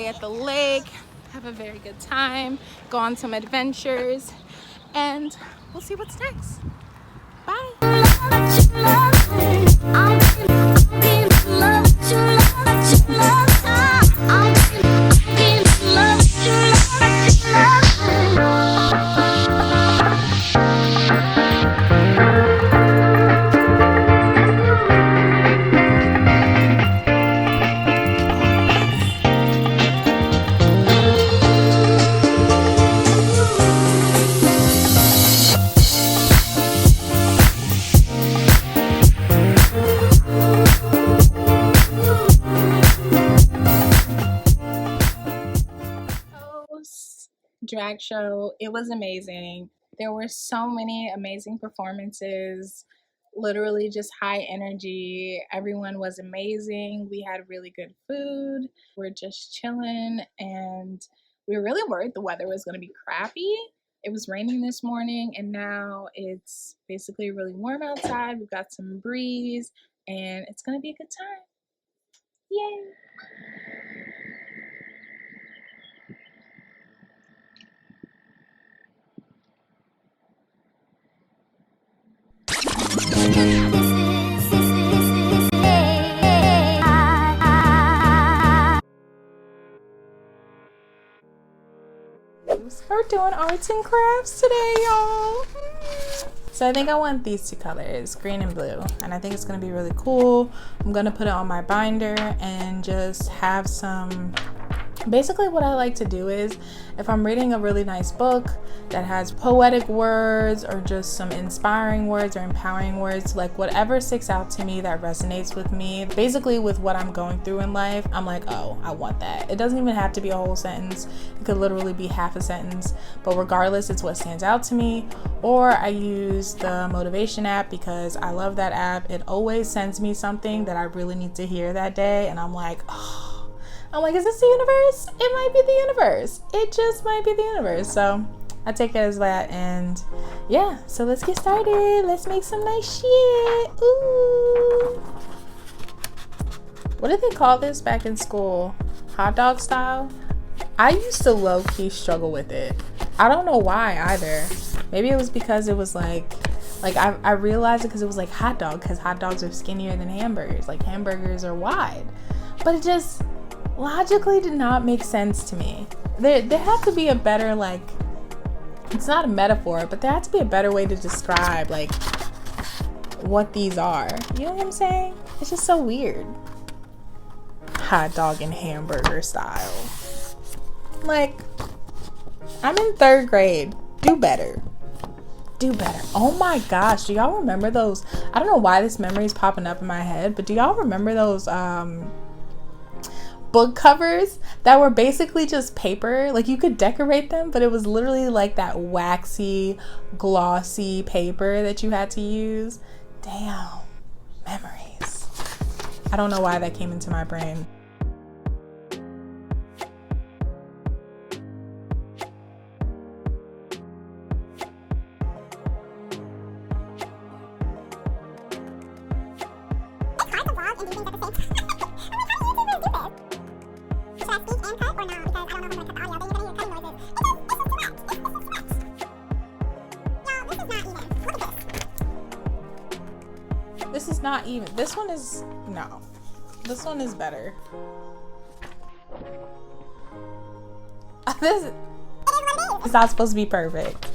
at the lake, have a very good time, go on some adventures, and we'll see what's next. Bye. Drag show, it was amazing. There were so many amazing performances, literally just high energy. Everyone was amazing. We had really good food. We're just chilling, and we were really worried the weather was going to be crappy. It was raining this morning, and now it's basically really warm outside. We've got some breeze, and it's going to be a good time. Yay! We're doing arts and crafts today, y'all. So I think I want these two colors, green and blue, and I think it's gonna be really cool. I'm gonna put it on my binder and just have some. Basically what I like to do is, if I'm reading a really nice book that has poetic words or just some inspiring words or empowering words, like whatever sticks out to me that resonates with me, basically with what I'm going through in life, I'm like, oh, I want that. It doesn't even have to be a whole sentence. It could literally be half a sentence, but regardless, it's what stands out to me. Or I use the motivation app because I love that app. It always sends me something that I really need to hear that day, and I'm like, oh. I'm like, is this the universe? It might be the universe. It just might be the universe. So I take it as that. And yeah, so let's get started. Let's make some nice shit. Ooh. What did they call this back in school? Hot dog style? I used to low-key struggle with it. I don't know why either. Maybe it was because it was like I realized it because it was like hot dog, because hot dogs are skinnier than hamburgers. Like hamburgers are wide. But it just logically did not make sense to me. There had to be a better, like, it's not a metaphor, but there had to be a better way to describe like what these are. You know what I'm saying? It's just so weird. Hot dog and hamburger style. Like, I'm in 3rd grade. Do better. Do better. Oh my gosh, do y'all remember those? I don't know why this memory is popping up in my head, but do y'all remember those book covers that were basically just paper? Like, you could decorate them, but it was literally like that waxy, glossy paper that you had to use. Damn, memories. I don't know why that came into my brain. This is not even. This one is, no. This one is better. This is not supposed to be perfect.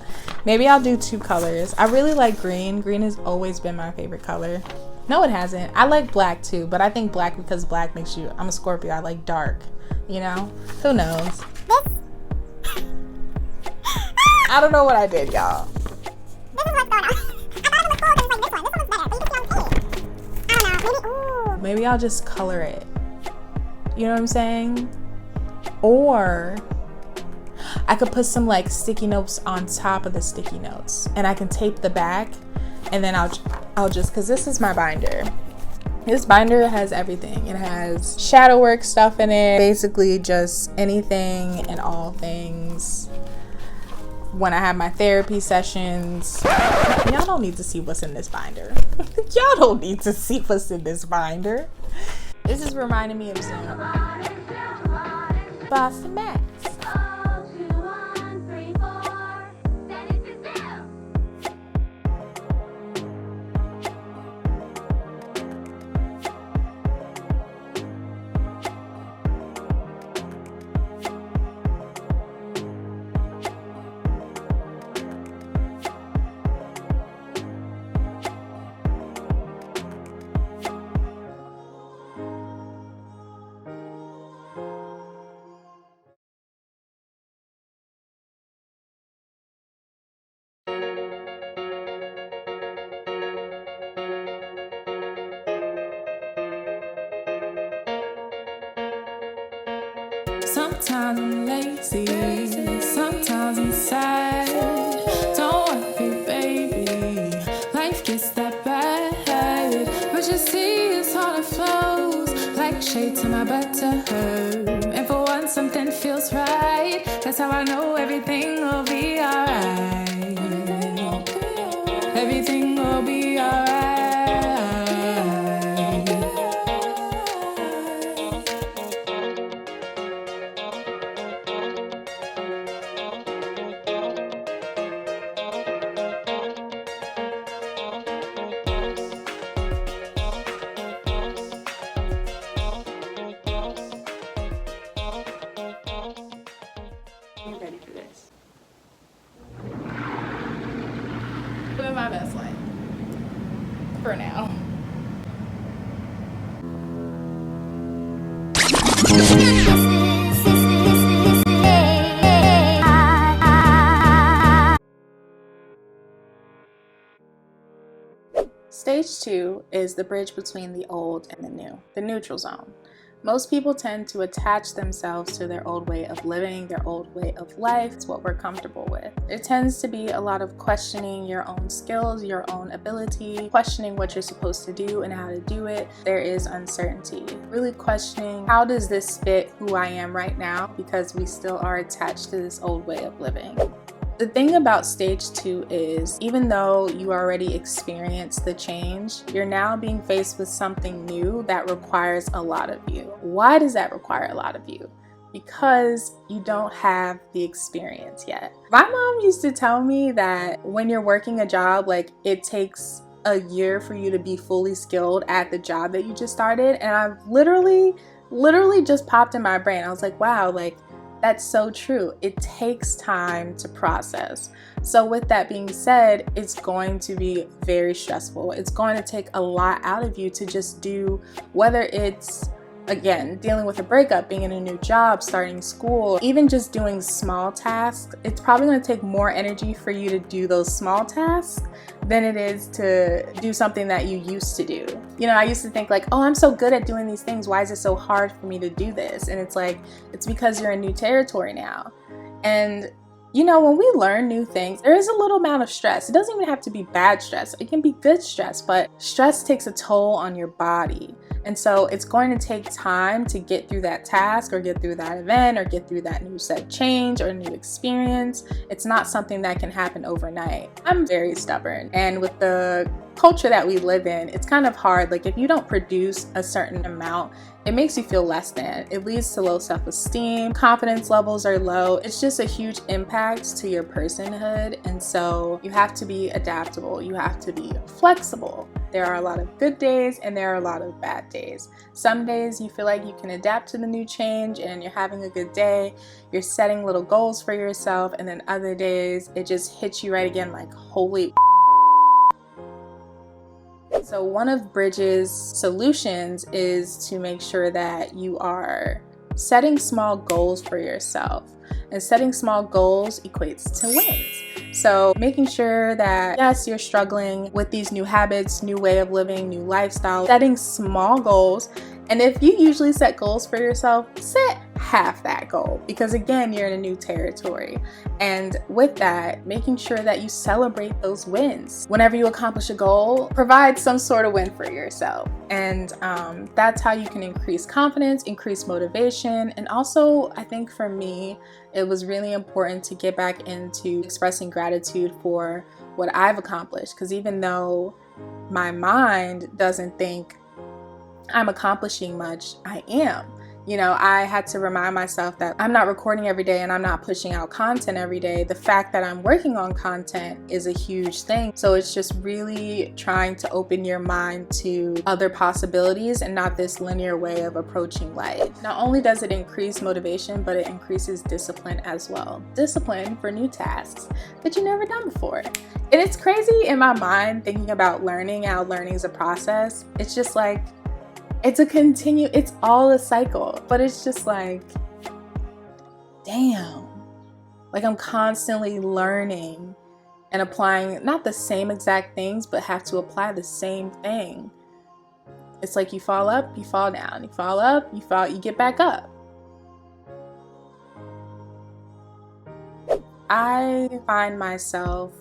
Maybe I'll do 2 colors. I really like green. Green has always been my favorite color. No, it hasn't. I like black too, but I think black because black makes you, I'm a Scorpio, I like dark, you know? Who knows? I don't know what I did, y'all. This is what's going on. I thought it was cool because like this one was better, but you can see on tape. I don't know. Maybe, ooh. Maybe I'll just color it. You know what I'm saying? Or I could put some like sticky notes on top of the sticky notes, and I can tape the back, and then I'll just, because this is my binder. This binder has everything. It has shadow work stuff in it. Basically just anything and all things. When I have my therapy sessions, y'all don't need to see what's in this binder. Y'all don't need to see what's in this binder. This is reminding me of Zoom. Boston Max. Sometimes I'm lazy, sometimes I'm sad. Don't worry, baby, life gets that bad. But you see, it's all it flows like shade to my butter. And for once, something feels right. That's how I know everything will be alright. Everything will be alright. I'm ready for this. Living my best life. For now. Stage 2 is the bridge between the old and the new, the neutral zone. Most people tend to attach themselves to their old way of living, their old way of life. It's what we're comfortable with. There tends to be a lot of questioning your own skills, your own ability, questioning what you're supposed to do and how to do it. There is uncertainty. Really questioning, how does this fit who I am right now? Because we still are attached to this old way of living. The thing about stage 2 is, even though you already experienced the change, you're now being faced with something new that requires a lot of you. Why does that require a lot of you? Because you don't have the experience yet. My mom used to tell me that when you're working a job, like, it takes a year for you to be fully skilled at the job that you just started. And I've literally just popped in my brain. I was like, wow, like, that's so true. It takes time to process. So with that being said, it's going to be very stressful. It's going to take a lot out of you to just do, whether it's, again, dealing with a breakup, being in a new job, starting school, even just doing small tasks. It's probably going to take more energy for you to do those small tasks than it is to do something that you used to do. You know, I used to think like, oh, I'm so good at doing these things. Why is it so hard for me to do this? And it's like, it's because you're in new territory now. And you know, when we learn new things, there is a little amount of stress. It doesn't even have to be bad stress. It can be good stress, but stress takes a toll on your body. And so it's going to take time to get through that task or get through that event or get through that new set change or new experience. It's not something that can happen overnight. I'm very stubborn. And with the culture that we live in, it's kind of hard. Like, if you don't produce a certain amount, it makes you feel less than. It leads to low self-esteem, confidence levels are low. It's just a huge impact to your personhood. And so you have to be adaptable. You have to be flexible. There are a lot of good days and there are a lot of bad days. Some days you feel like you can adapt to the new change and you're having a good day. You're setting little goals for yourself. And then other days it just hits you right again like, holy. So one of Bridge's solutions is to make sure that you are setting small goals for yourself. And setting small goals equates to wins. So making sure that, yes, you're struggling with these new habits, new way of living, new lifestyle, setting small goals. And if you usually set goals for yourself, set half that goal, because again, you're in a new territory. And with that, making sure that you celebrate those wins. Whenever you accomplish a goal, provide some sort of win for yourself. And that's how you can increase confidence, increase motivation. And also, I think for me, it was really important to get back into expressing gratitude for what I've accomplished. Because even though my mind doesn't think I'm accomplishing much, I am. You know, I had to remind myself that I'm not recording every day and I'm not pushing out content every day. The fact that I'm working on content is a huge thing. So it's just really trying to open your mind to other possibilities and not this linear way of approaching life. Not only does it increase motivation, but it increases discipline as well. Discipline for new tasks that you've never done before. And it's crazy in my mind thinking about learning, how learning is a process. It's just like, it's all a cycle, but it's just like, damn, like I'm constantly learning and applying not the same exact things, but have to apply the same thing. It's like you fall up, you fall down, you fall up, you get back up. I find myself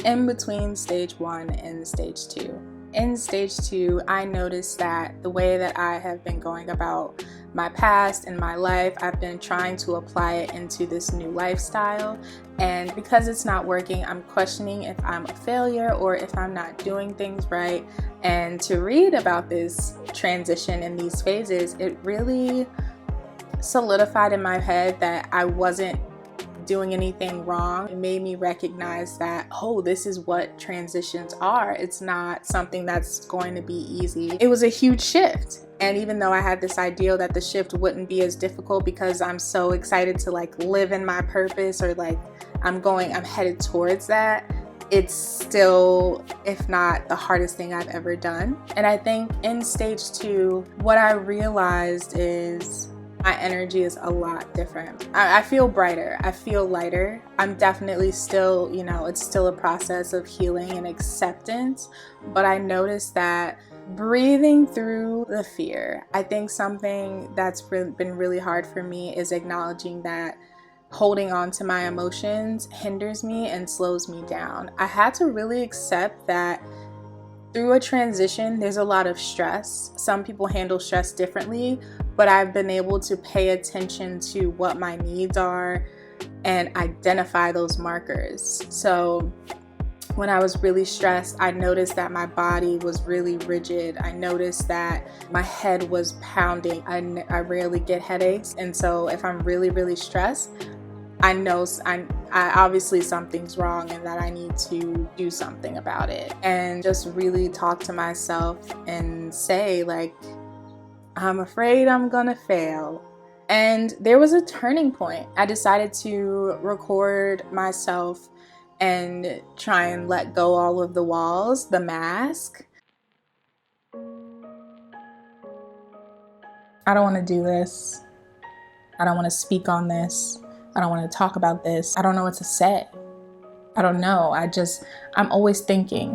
in between stage 1 and stage 2. In stage 2, I noticed that the way that I have been going about my past and my life, I've been trying to apply it into this new lifestyle. And because it's not working, I'm questioning if I'm a failure or if I'm not doing things right. And to read about this transition in these phases, it really solidified in my head that I wasn't doing anything wrong. It made me recognize that, oh, this is what transitions are. It's not something that's going to be easy. It was a huge shift. And even though I had this ideal that the shift wouldn't be as difficult because I'm so excited to like live in my purpose, or like I'm headed towards that, it's still, if not the hardest thing I've ever done. And I think in stage 2, what I realized is my energy is a lot different. I feel brighter. I feel lighter. I'm definitely still, it's still a process of healing and acceptance, but I noticed that breathing through the fear. I think something that's been really hard for me is acknowledging that holding on to my emotions hinders me and slows me down. I had to really accept that through a transition, there's a lot of stress. Some people handle stress differently, but I've been able to pay attention to what my needs are and identify those markers. So when I was really stressed, I noticed that my body was really rigid. I noticed that my head was pounding. I rarely get headaches. And so if I'm really, really stressed, I know I obviously something's wrong and that I need to do something about it. And just really talk to myself and say, like, I'm afraid I'm gonna fail. And there was a turning point. I decided to record myself and try and let go all of the walls, the mask. I don't want to do this. I don't want to speak on this. I don't want to talk about this. I don't know what to say. I don't know. I'm always thinking.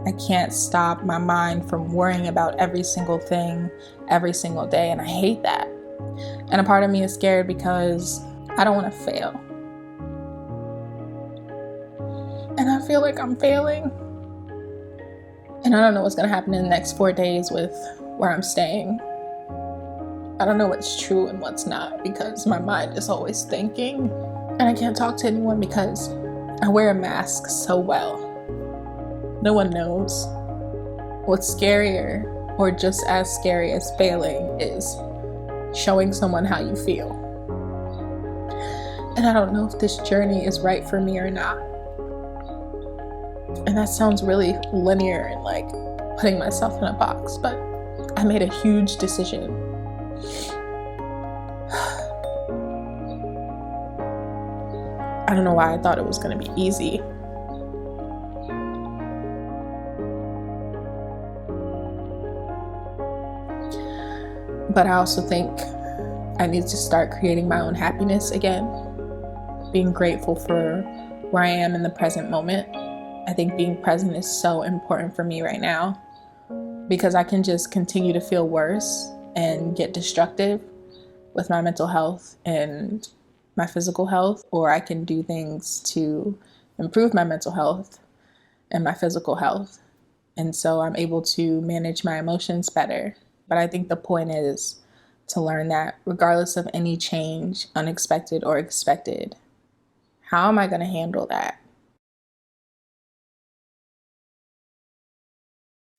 I can't stop my mind from worrying about every single thing every single day, and I hate that. And a part of me is scared because I don't want to fail. And I feel like I'm failing. And I don't know what's going to happen in the next 4 days with where I'm staying. I don't know what's true and what's not because my mind is always thinking. And I can't talk to anyone because I wear a mask so well. No one knows. What's scarier, or just as scary as failing, is showing someone how you feel. And I don't know if this journey is right for me or not. And that sounds really linear and like putting myself in a box, but I made a huge decision. I don't know why I thought it was going to be easy. But I also think I need to start creating my own happiness again. Being grateful for where I am in the present moment. I think being present is so important for me right now because I can just continue to feel worse and get destructive with my mental health and my physical health, or I can do things to improve my mental health and my physical health. And so I'm able to manage my emotions better. But I think the point is to learn that regardless of any change, unexpected or expected, how am I going to handle that?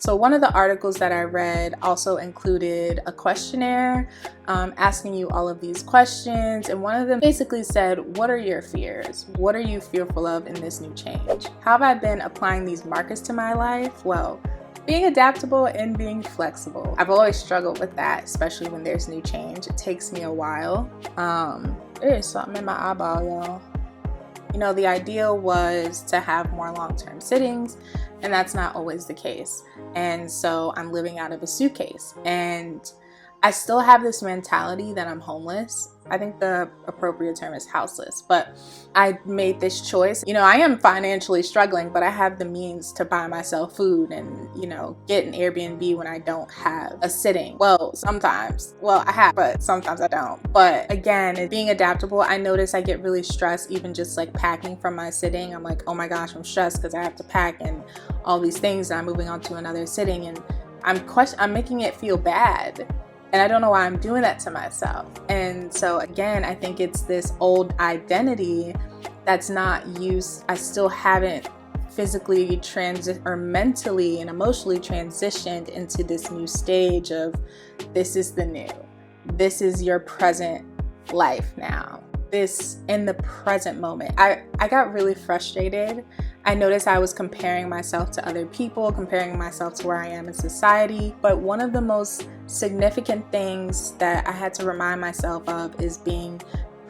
So one of the articles that I read also included a questionnaire asking you all of these questions. And one of them basically said, what are your fears? What are you fearful of in this new change? How have I been applying these markers to my life? Well, being adaptable and being flexible. I've always struggled with that, especially when there's new change. It takes me a while. There's something in my eyeball, y'all. You know, the ideal was to have more long-term sittings, and that's not always the case. And so I'm living out of a suitcase, and I still have this mentality that I'm homeless. I think the appropriate term is houseless, but I made this choice. You know, I am financially struggling, but I have the means to buy myself food and, you know, get an Airbnb when I don't have a sitting. Well, sometimes. Well, I have, but sometimes I don't. But again, being adaptable, I notice I get really stressed even just like packing from my sitting. I'm like, oh my gosh, I'm stressed because I have to pack and all these things, and I'm moving on to another sitting, and I'm making it feel bad. And I don't know why I'm doing that to myself. And so again, I think it's this old identity that's not used. I still haven't physically or mentally and emotionally transitioned into this new stage of this is the new. This is your present life now. This in the present moment. I got really frustrated. I noticed I was comparing myself to other people, comparing myself to where I am in society. But one of the most significant things that I had to remind myself of is being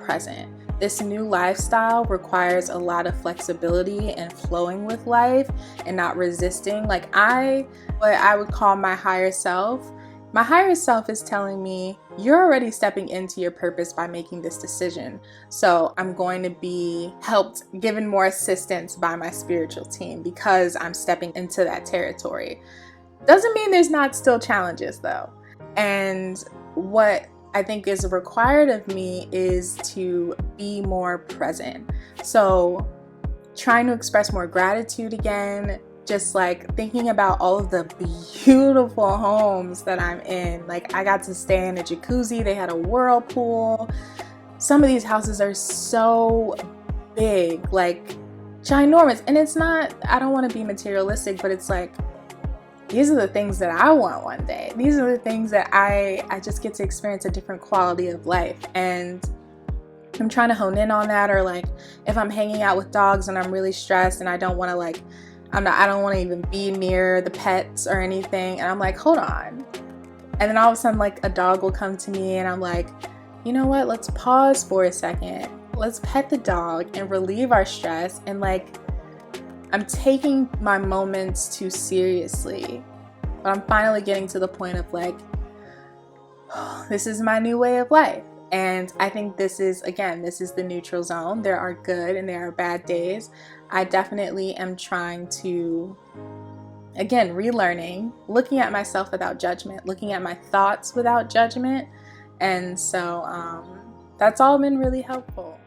present. This new lifestyle requires a lot of flexibility and flowing with life and not resisting. Like what I would call my higher self. My higher self is telling me, you're already stepping into your purpose by making this decision. So I'm going to be given more assistance by my spiritual team because I'm stepping into that territory. Doesn't mean there's not still challenges though. And what I think is required of me is to be more present. So trying to express more gratitude again, just like thinking about all of the beautiful homes that I'm in. Like I got to stay in a jacuzzi, they had a whirlpool. Some of these houses are so big, like ginormous. And it's not, I don't want to be materialistic, but it's like, these are the things that I want one day. These are the things that I just get to experience a different quality of life. And I'm trying to hone in on that. Or like if I'm hanging out with dogs and I'm really stressed and I don't want to I don't want to even be near the pets or anything. And I'm like, hold on. And then all of a sudden, like a dog will come to me and I'm like, you know what? Let's pause for a second. Let's pet the dog and relieve our stress. And like, I'm taking my moments too seriously. But I'm finally getting to the point of like, oh, this is my new way of life. And I think this is the neutral zone. There are good and there are bad days. I definitely am trying to, again, relearning, looking at myself without judgment, looking at my thoughts without judgment. And so that's all been really helpful.